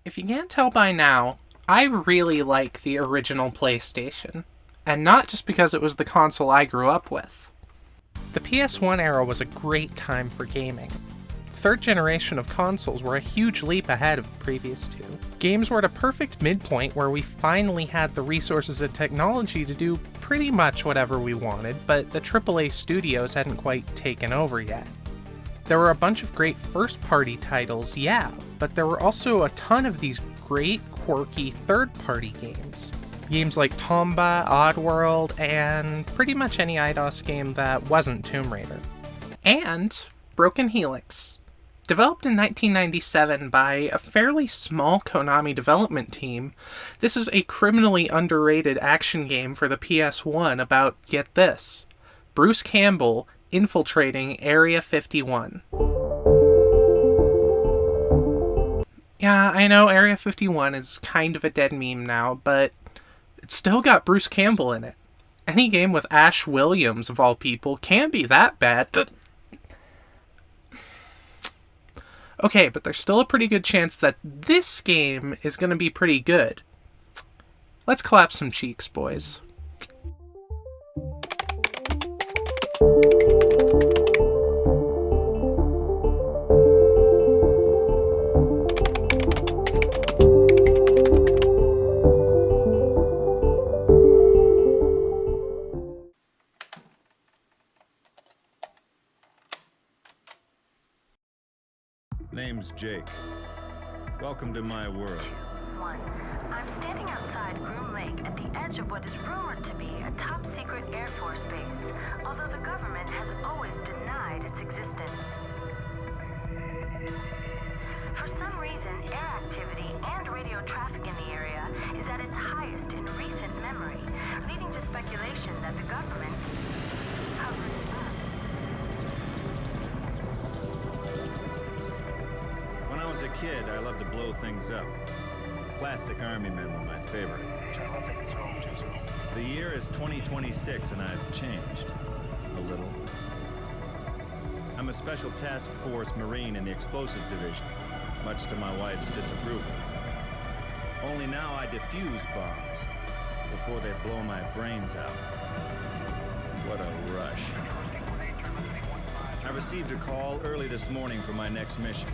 If you can't tell by now, I really like the original PlayStation. And not just because it was the console I grew up with. The PS1 era was a great time for gaming. Third generation of consoles were a huge leap ahead of the previous two. Games were at a perfect midpoint where we finally had the resources and technology to do pretty much whatever we wanted, but the AAA studios hadn't quite taken over yet. There were a bunch of great first-party titles, yeah, but there were also a ton of these great, quirky third-party games. Games like Tomba, Oddworld, and pretty much any IDOS game that wasn't Tomb Raider. And Broken Helix. Developed in 1997 by a fairly small Konami development team, this is a criminally underrated action game for the PS1 about, get this, Bruce Campbell infiltrating Area 51. Yeah, I know Area 51 is kind of a dead meme now, but it's still got Bruce Campbell in it. Any game with Ash Williams, of all people, can't be that bad. Okay, but there's still a pretty good chance that this game is going to be pretty good. Let's clap some cheeks, boys. Name's Jake. Welcome to my world. 1. I'm standing outside Groom Lake at the edge of what is rumored to be a top-secret Air Force base, although the government has always denied its existence. For some reason, air activity and radio traffic in the area is at its highest in recent memory, leading to speculation that the government hovers above. When I was a kid, I loved to blow things up. Plastic Army Men were my favorite. The year is 2026 and I've changed. A little. I'm a Special Task Force Marine in the Explosives Division, much to my wife's disapproval. Only now I defuse bombs before they blow my brains out. What a rush. I received a call early this morning for my next mission.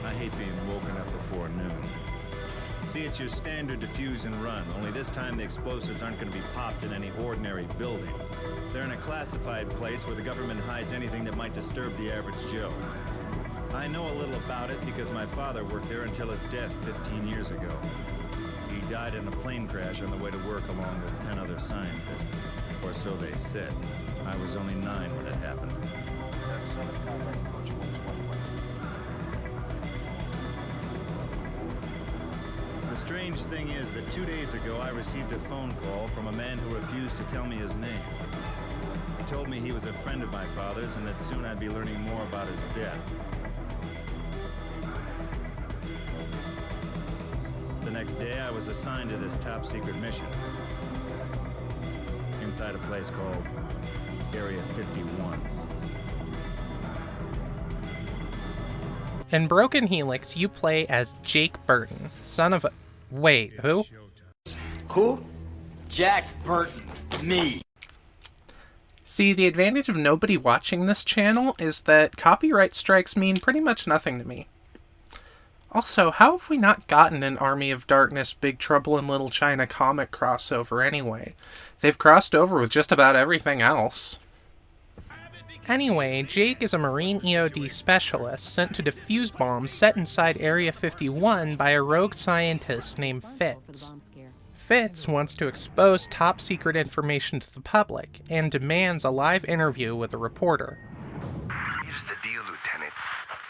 I hate being woken up before noon. See, it's your standard defuse and run, only this time the explosives aren't going to be popped in any ordinary building. They're in a classified place where the government hides anything that might disturb the average Joe. I know a little about it because my father worked there until his death 15 years ago. He died in a plane crash on the way to work along with 10 other scientists. Or so they said. I was only 9 when it happened. The strange thing is that 2 days ago I received a phone call from a man who refused to tell me his name. He told me he was a friend of my father's and that soon I'd be learning more about his death. The next day I was assigned to this top secret mission inside a place called Area 51. In Broken Helix, you play as Jake Burton, son of a... Wait, who? Who? Jack Burton. Me. See, the advantage of nobody watching this channel is that copyright strikes mean pretty much nothing to me. Also, how have we not gotten an Army of Darkness Big Trouble in Little China comic crossover anyway? They've crossed over with just about everything else. Anyway, Jake is a Marine EOD specialist sent to defuse bombs set inside Area 51 by a rogue scientist named Fitz. Fitz wants to expose top-secret information to the public, and demands a live interview with a reporter. Here's the deal, Lieutenant.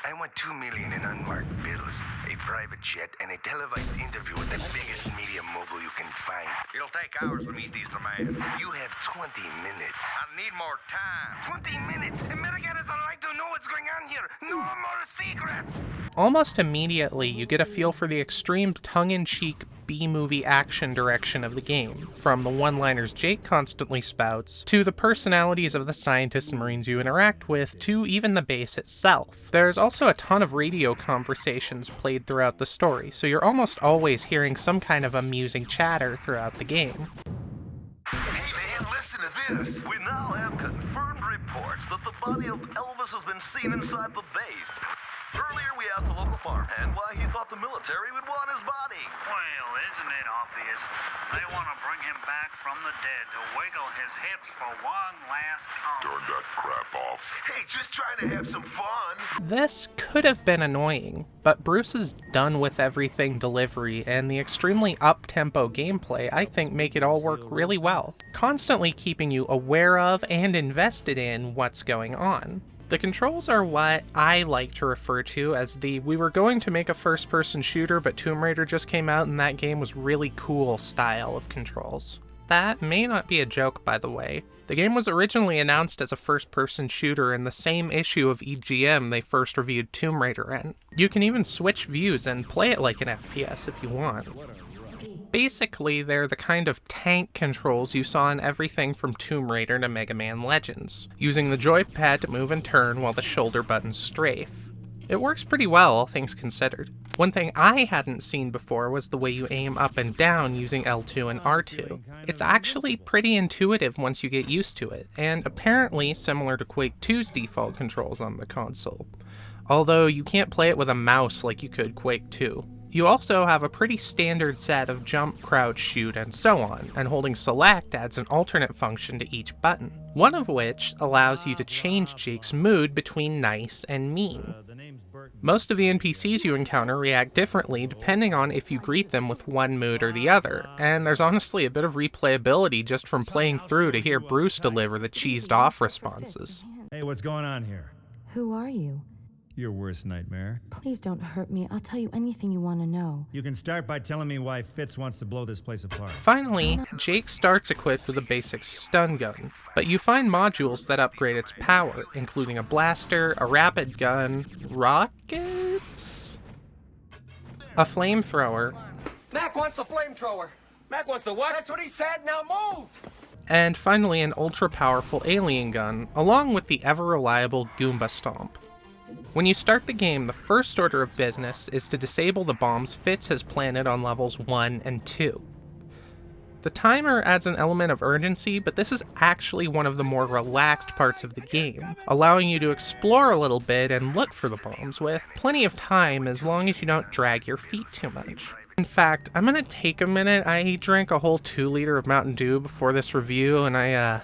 I want $2 million in unmarked bills, a private jet, and a televised interview with the biggest media mogul you can find. It'll take hours to meet these demands. You have 20 minutes. I need more time. 20 minutes? Americans don't like to know what's going on here. No more secrets. Almost immediately, you get a feel for the extreme tongue-in-cheek B-movie action direction of the game, from the one-liners Jake constantly spouts, to the personalities of the scientists and Marines you interact with, to even the base itself. There's also a ton of radio conversations played throughout the story, so you're almost always hearing some kind of amusing chatter throughout the game. Hey man, listen to this. We now have confirmed reports that the body of Elvis has been seen inside the base. Earlier we asked a local farmhand why he thought the military would want his body. Well, isn't it obvious? They want to bring him back from the dead to wiggle his hips for one last time. Turn that crap off. Hey, just trying to have some fun. This could have been annoying, but Bruce's done with everything delivery and the extremely up-tempo gameplay I think make it all work really well, constantly keeping you aware of and invested in what's going on. The controls are what I like to refer to as the we were going to make a first-person shooter but Tomb Raider just came out and that game was really cool style of controls. That may not be a joke, by the way. The game was originally announced as a first-person shooter in the same issue of EGM they first reviewed Tomb Raider in. You can even switch views and play it like an FPS if you want. Basically, they're the kind of tank controls you saw in everything from Tomb Raider to Mega Man Legends, using the joypad to move and turn while the shoulder buttons strafe. It works pretty well, all things considered. One thing I hadn't seen before was the way you aim up and down using L2 and R2. It's actually pretty intuitive once you get used to it, and apparently similar to Quake 2's default controls on the console. Although you can't play it with a mouse like you could Quake 2. You also have a pretty standard set of jump, crouch, shoot, and so on, and holding select adds an alternate function to each button, one of which allows you to change Jake's mood between nice and mean. Most of the NPCs you encounter react differently depending on if you greet them with one mood or the other, and there's honestly a bit of replayability just from playing through to hear Bruce deliver the cheesed off responses. Hey, what's going on here? Who are you? Your worst nightmare. Please don't hurt me. I'll tell you anything you want to know. You can start by telling me why Fitz wants to blow this place apart. Finally, Jake starts equipped with a basic stun gun, but you find modules that upgrade its power, including a blaster, a rapid gun, rockets, a flamethrower, Mac wants the flamethrower. Mac wants the what? That's what he said. Now move. and finally an ultra-powerful alien gun, along with the ever-reliable Goomba Stomp. When you start the game, the first order of business is to disable the bombs Fitz has planted on levels 1 and 2. The timer adds an element of urgency, but this is actually one of the more relaxed parts of the game, allowing you to explore a little bit and look for the bombs with plenty of time as long as you don't drag your feet too much. In fact, I'm gonna take a minute. I drank a whole 2 liter of Mountain Dew before this review, and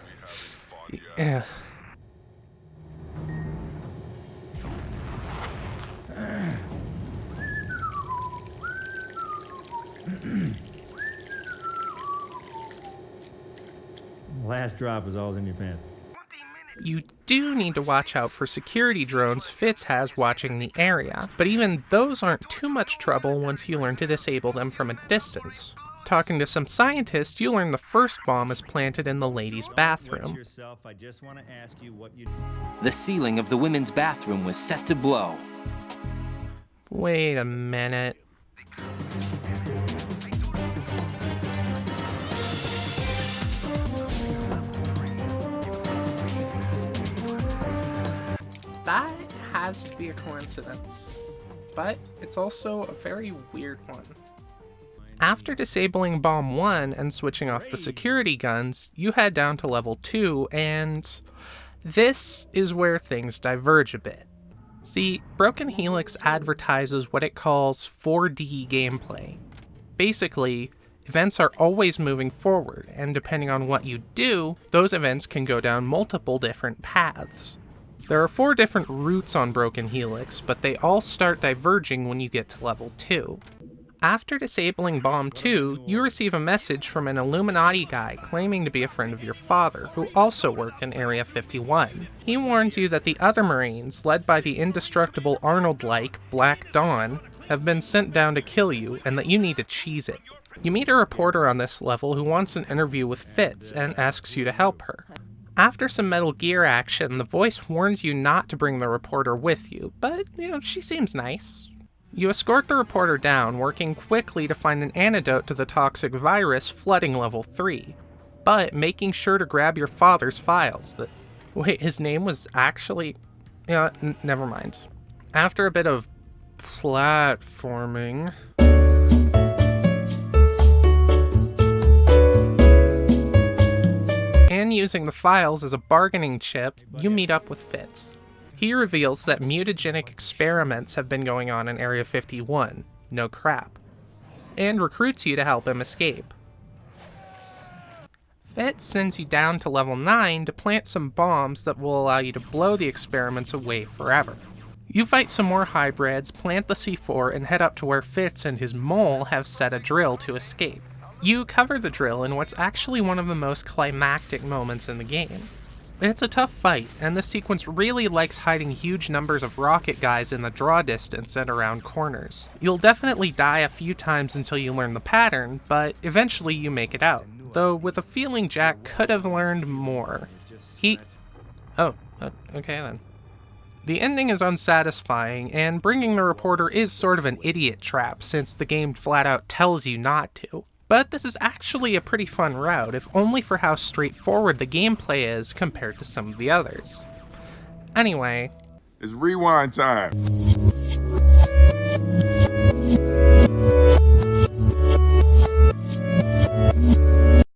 Last drop is always in your pants. You do need to watch out for security drones Fitz has watching the area, but even those aren't too much trouble once you learn to disable them from a distance. Talking to some scientists, you learn the first bomb is planted in the ladies' bathroom. The ceiling of the women's bathroom was set to blow. Wait a minute. That has to be a coincidence, but it's also a very weird one. After disabling Bomb 1 and switching off the security guns, you head down to level 2, and this is where things diverge a bit. See, Broken Helix advertises what it calls 4D gameplay. Basically, events are always moving forward, and depending on what you do, those events can go down multiple different paths. There are 4 different routes on Broken Helix, but they all start diverging when you get to level 2. After disabling Bomb 2, you receive a message from an Illuminati guy claiming to be a friend of your father, who also worked in Area 51. He warns you that the other Marines, led by the indestructible Arnold-like Black Dawn, have been sent down to kill you, and that you need to cheese it. You meet a reporter on this level who wants an interview with Fitz and asks you to help her. After some Metal Gear action, the voice warns you not to bring the reporter with you, but, she seems nice. You escort the reporter down, working quickly to find an antidote to the toxic virus flooding level 3, but making sure to grab your father's files. Wait, his name was actually... Yeah, never mind. After a bit of platforming... and using the files as a bargaining chip, you meet up with Fitz. He reveals that mutagenic experiments have been going on in Area 51, no crap, and recruits you to help him escape. Fitz sends you down to level 9 to plant some bombs that will allow you to blow the experiments away forever. You fight some more hybrids, plant the C4, and head up to where Fitz and his mole have set a drill to escape. You cover the drill in what's actually one of the most climactic moments in the game. It's a tough fight, and this sequence really likes hiding huge numbers of rocket guys in the draw distance and around corners. You'll definitely die a few times until you learn the pattern, but eventually you make it out, though with a feeling Jack could have learned more. Okay then. The ending is unsatisfying, and bringing the reporter is sort of an idiot trap since the game flat out tells you not to. But this is actually a pretty fun route, if only for how straightforward the gameplay is compared to some of the others. Anyway... It's rewind time!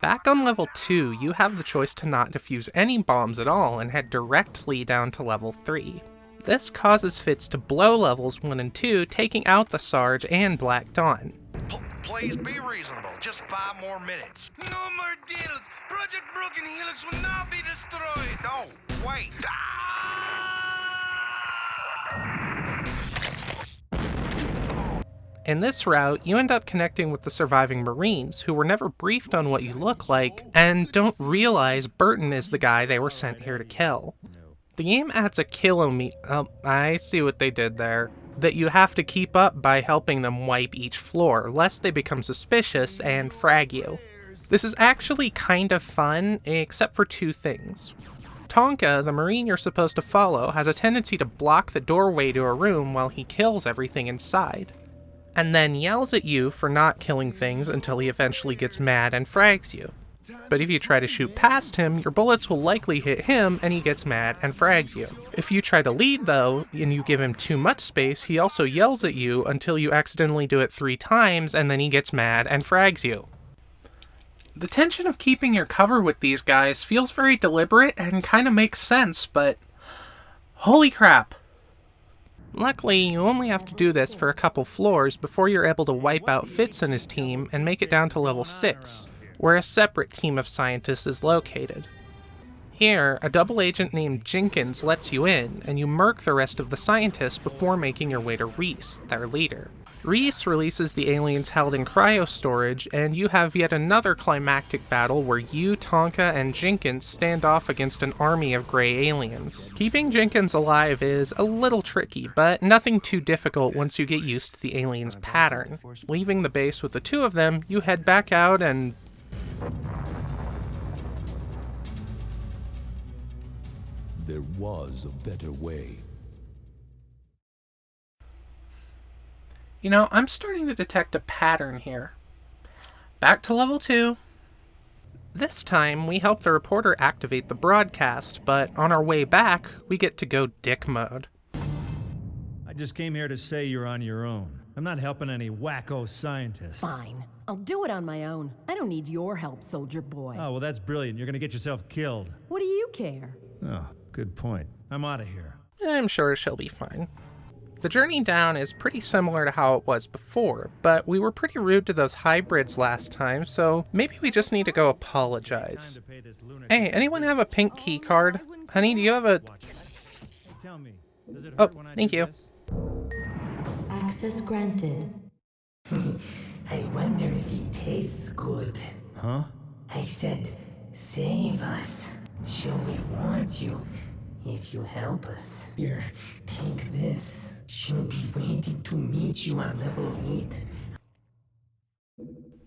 Back on level 2, you have the choice to not defuse any bombs at all and head directly down to level 3. This causes Fitz to blow levels 1 and 2, taking out the Sarge and Black Dawn. Please be reasonable. Just 5 more minutes. No more deals. Project Broken Helix will not be destroyed. No, wait. In this route, you end up connecting with the surviving Marines, who were never briefed on what you look like, and don't realize Burton is the guy they were sent here to kill. The game adds a kilometer... Oh, I see what they did there. That you have to keep up by helping them wipe each floor, lest they become suspicious and frag you. This is actually kind of fun, except for 2 things. Tonka, the Marine you're supposed to follow, has a tendency to block the doorway to a room while he kills everything inside, and then yells at you for not killing things until he eventually gets mad and frags you. But if you try to shoot past him, your bullets will likely hit him and he gets mad and frags you. If you try to lead though, and you give him too much space, he also yells at you until you accidentally do it 3 times and then he gets mad and frags you. The tension of keeping your cover with these guys feels very deliberate and kind of makes sense, but holy crap. Luckily, you only have to do this for a couple floors before you're able to wipe out Fitz and his team and make it down to level 6. Where a separate team of scientists is located. Here, a double agent named Jenkins lets you in, and you murk the rest of the scientists before making your way to Reese, their leader. Reese releases the aliens held in cryo-storage, and you have yet another climactic battle where you, Tonka, and Jenkins stand off against an army of gray aliens. Keeping Jenkins alive is a little tricky, but nothing too difficult once you get used to the aliens' pattern. Leaving the base with the 2 of them, you head back out and... There was a better way. You know, I'm starting to detect a pattern here. Back to level 2. This time, we help the reporter activate the broadcast, but on our way back, we get to go dick mode. I just came here to say you're on your own. I'm not helping any wacko scientist. Fine. I'll do it on my own. I don't need your help, soldier boy. Oh, well, that's brilliant. You're gonna get yourself killed. What do you care? Oh, good point. I'm out of here. I'm sure she'll be fine. The journey down is pretty similar to how it was before, but we were pretty rude to those hybrids last time, so maybe we just need to go apologize. Hey, anyone have a pink key card? Honey, do you have a... Oh, thank you. Access granted. I wonder if he tastes good. Huh? I said, save us. Sure, we want you. If you help us. Here, take this. She'll be waiting to meet you on level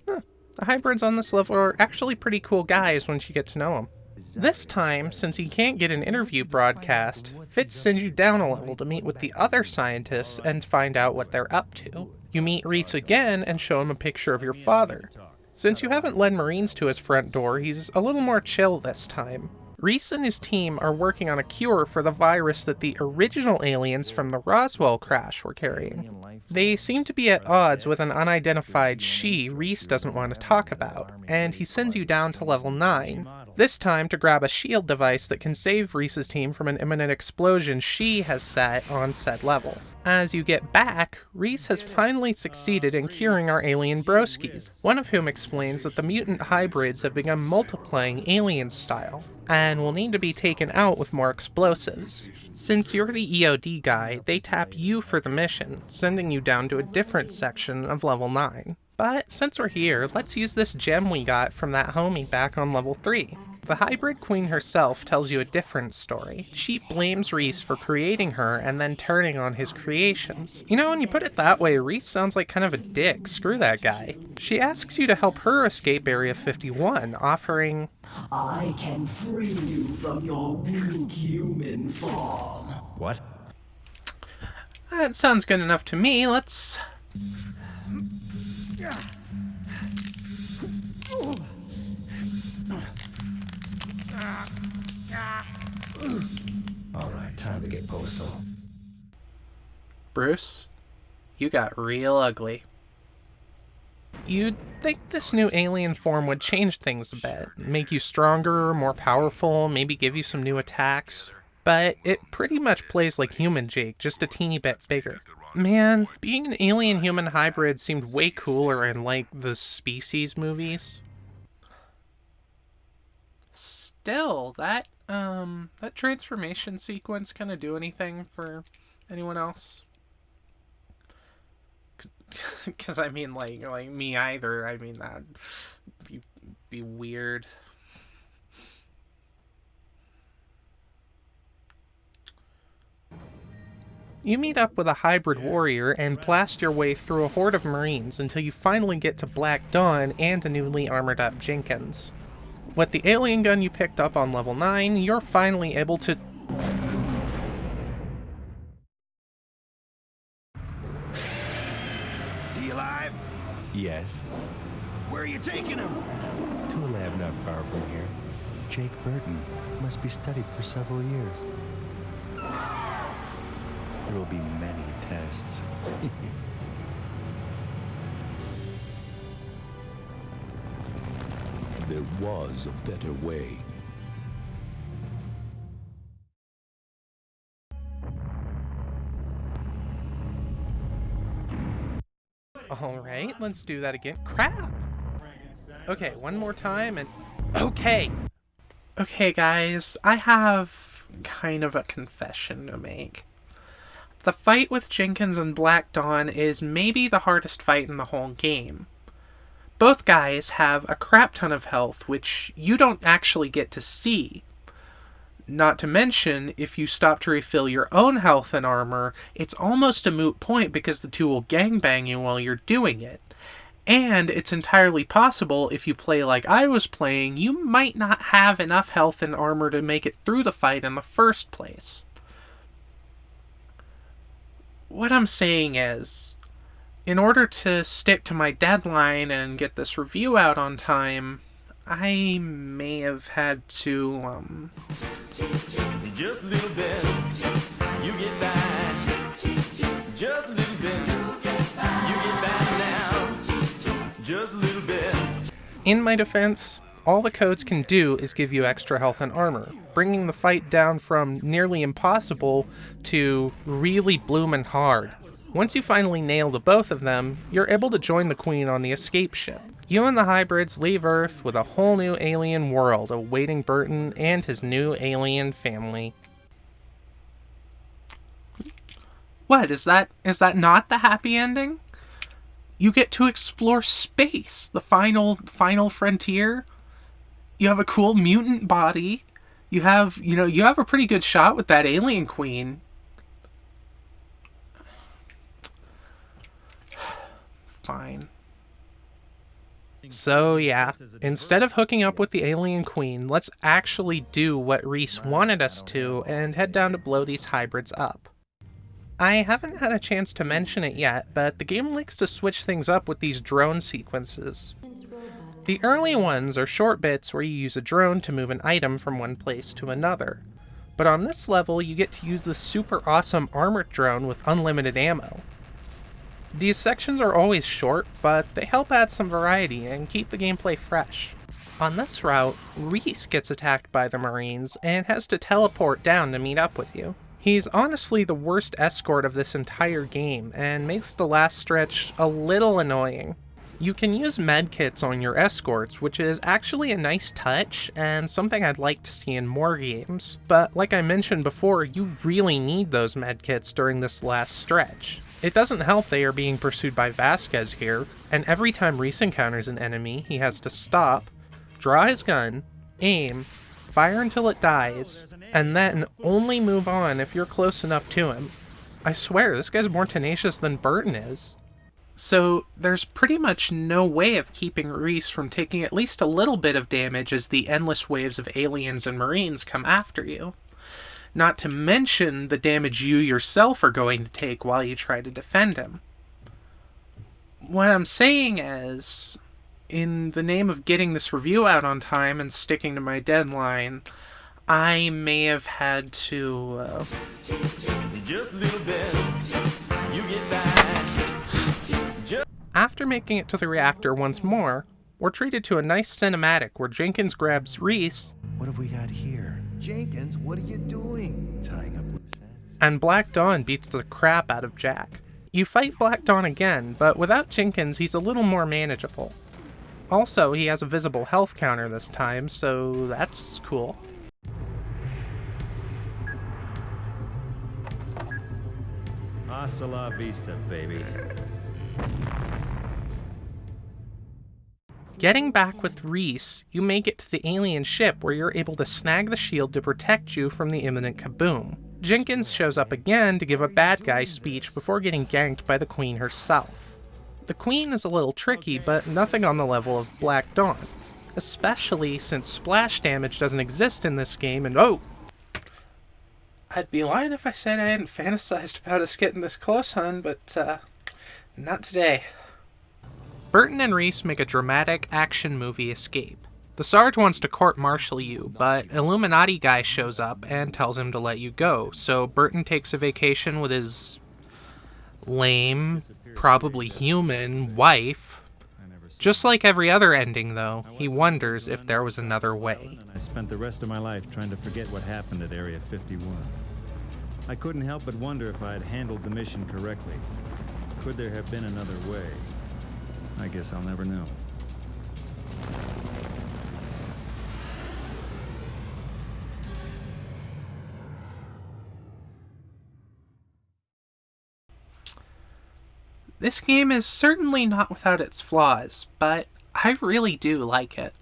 8. The hybrids on this level are actually pretty cool guys once you get to know them. This time, since you can't get an interview broadcast, Fitz sends you down a level to meet with the other scientists and find out what they're up to. You meet Reese again and show him a picture of your father. Since you haven't led Marines to his front door, he's a little more chill this time. Reese and his team are working on a cure for the virus that the original aliens from the Roswell crash were carrying. They seem to be at odds with an unidentified she Reese doesn't want to talk about, and he sends you down to level 9, this time to grab a shield device that can save Reese's team from an imminent explosion she has set on said level. As you get back, Reese has finally succeeded in curing our alien broskies, one of whom explains that the mutant hybrids have begun multiplying alien style, and will need to be taken out with more explosives. Since you're the EOD guy, they tap you for the mission, sending you down to a different section of level 9. But since we're here, let's use this gem we got from that homie back on level 3. The hybrid queen herself tells you a different story. She blames Reese for creating her and then turning on his creations. You know, when you put it that way, Reese sounds like kind of a dick. Screw that guy. She asks you to help her escape Area 51, offering, I can free you from your weak human form. What? That sounds good enough to me. Let's... Alright, time to get postal. Bruce, you got real ugly. You'd think this new alien form would change things a bit, make you stronger, more powerful, maybe give you some new attacks, but it pretty much plays like human Jake, just a teeny bit bigger. Man, being an alien-human hybrid seemed way cooler in, like, the Species movies. Still, that transformation sequence kind of do anything for anyone else? Because I mean, like me either. I mean, that'd be weird. You meet up with a hybrid warrior and blast your way through a horde of Marines until you finally get to Black Dawn and a newly armored up Jenkins. With the alien gun you picked up on level 9, you're finally able to... Is he alive? Yes. Where are you taking him? To a lab not far from here. Jake Burton must be studied for several years. There will be many tests. There was a better way. Alright, let's do that again. Crap! Okay, one more time and... Okay! Okay, guys, I have kind of a confession to make. The fight with Jenkins and Black Dawn is maybe the hardest fight in the whole game. Both guys have a crap ton of health, which you don't actually get to see. Not to mention, if you stop to refill your own health and armor, it's almost a moot point because the two will gangbang you while you're doing it. And it's entirely possible, if you play like I was playing, you might not have enough health and armor to make it through the fight in the first place. What I'm saying is, in order to stick to my deadline and get this review out on time, I may have had to, Just a little bit, you get back. Just a little bit, you get back now. Just a little bit. In my defense, all the codes can do is give you extra health and armor, bringing the fight down from nearly impossible to really bloomin' hard. Once you finally nail the both of them, you're able to join the Queen on the escape ship. You and the hybrids leave Earth with a whole new alien world awaiting Burton and his new alien family. What, is that not the happy ending? You get to explore space, the final frontier. You have a cool mutant body. You have a pretty good shot with that alien queen. Fine. So yeah, instead of hooking up with the alien queen, let's actually do what Reese wanted us to and head down to blow these hybrids up. I haven't had a chance to mention it yet, but the game likes to switch things up with these drone sequences. The early ones are short bits where you use a drone to move an item from one place to another. But on this level, you get to use the super awesome armored drone with unlimited ammo. These sections are always short, but they help add some variety and keep the gameplay fresh. On this route, Reese gets attacked by the Marines and has to teleport down to meet up with you. He's honestly the worst escort of this entire game and makes the last stretch a little annoying. You can use medkits on your escorts, which is actually a nice touch and something I'd like to see in more games. But like I mentioned before, you really need those medkits during this last stretch. It doesn't help they are being pursued by Vasquez here, and every time Reese encounters an enemy, he has to stop, draw his gun, aim, fire until it dies, and then only move on if you're close enough to him. I swear, this guy's more tenacious than Burton is. So there's pretty much no way of keeping Reese from taking at least a little bit of damage as the endless waves of aliens and Marines come after you. Not to mention the damage you yourself are going to take while you try to defend him. What I'm saying is, in the name of getting this review out on time and sticking to my deadline, I may have had to, Just a little bit, you get by. After making it to the reactor once more, we're treated to a nice cinematic where Jenkins grabs Reese. What have we got here? Jenkins, what are you doing? Tying up loose ends. And Black Dawn beats the crap out of Jack. You fight Black Dawn again, but without Jenkins, he's a little more manageable. Also, he has a visible health counter this time, so that's cool. Hasta la vista, baby. Getting back with Reese, you make it to the alien ship where you're able to snag the shield to protect you from the imminent kaboom. Jenkins shows up again to give a bad guy speech before getting ganked by the Queen herself. The Queen is a little tricky, but nothing on the level of Black Dawn, especially since splash damage doesn't exist in this game and oh! I'd be lying if I said I hadn't fantasized about us getting this close, hun, but not today. Burton and Reese make a dramatic action movie escape. The Sarge wants to court-martial you, but Illuminati guy shows up and tells him to let you go, so Burton takes a vacation with his lame, probably human, wife. Just like every other ending, though, he wonders if there was another way. I spent the rest of my life trying to forget what happened at Area 51. I couldn't help but wonder if I had handled the mission correctly. Could there have been another way? I guess I'll never know. This game is certainly not without its flaws, but I really do like it.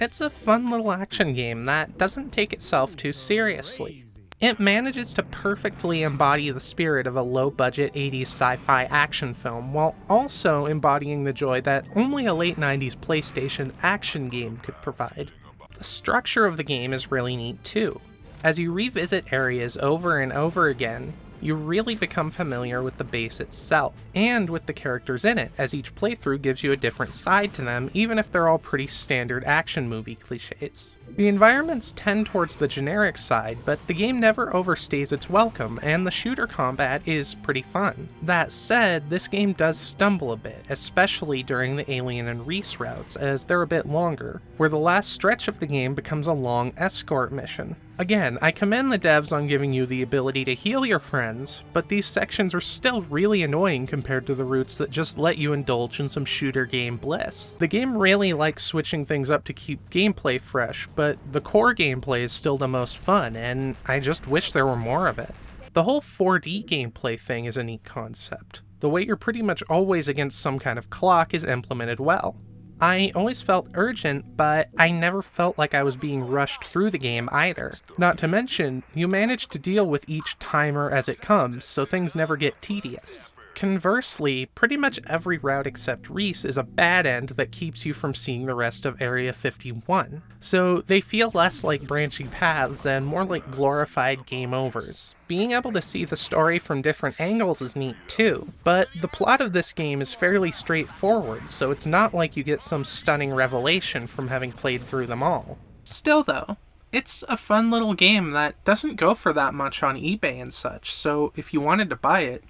It's a fun little action game that doesn't take itself too seriously. It manages to perfectly embody the spirit of a low-budget 80s sci-fi action film, while also embodying the joy that only a late 90s PlayStation action game could provide. The structure of the game is really neat too. As you revisit areas over and over again, you really become familiar with the base itself, and with the characters in it, as each playthrough gives you a different side to them, even if they're all pretty standard action movie cliches. The environments tend towards the generic side, but the game never overstays its welcome, and the shooter combat is pretty fun. That said, this game does stumble a bit, especially during the Alien and Reese routes, as they're a bit longer, where the last stretch of the game becomes a long escort mission. Again, I commend the devs on giving you the ability to heal your friends, but these sections are still really annoying compared to the routes that just let you indulge in some shooter game bliss. The game really likes switching things up to keep gameplay fresh, but the core gameplay is still the most fun, and I just wish there were more of it. The whole 4D gameplay thing is a neat concept. The way you're pretty much always against some kind of clock is implemented well. I always felt urgent, but I never felt like I was being rushed through the game either. Not to mention, you manage to deal with each timer as it comes, so things never get tedious. Conversely, pretty much every route except Reese is a bad end that keeps you from seeing the rest of Area 51, so they feel less like branching paths and more like glorified game overs. Being able to see the story from different angles is neat too, but the plot of this game is fairly straightforward, so it's not like you get some stunning revelation from having played through them all. Still though, it's a fun little game that doesn't go for that much on eBay and such, so if you wanted to buy it,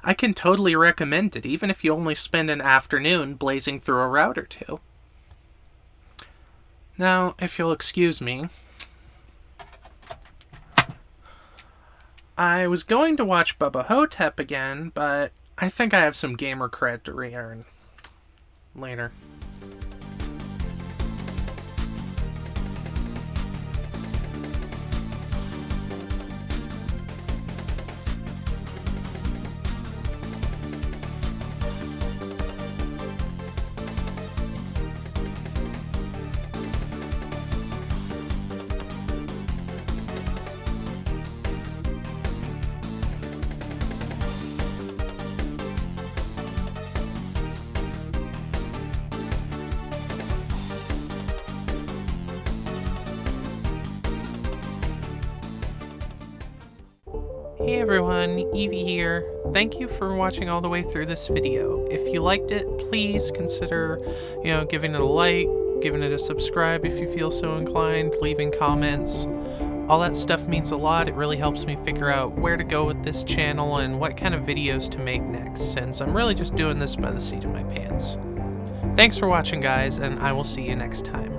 I can totally recommend it, even if you only spend an afternoon blazing through a route or two. Now, if you'll excuse me, I was going to watch Bubba Hotep again, but I think I have some gamer cred to re-earn. Later. Hey everyone, Evie here. Thank you for watching all the way through this video. If you liked it, please consider, giving it a like, giving it a subscribe if you feel so inclined, leaving comments. All that stuff means a lot. It really helps me figure out where to go with this channel and what kind of videos to make next, since I'm really just doing this by the seat of my pants. Thanks for watching, guys, and I will see you next time.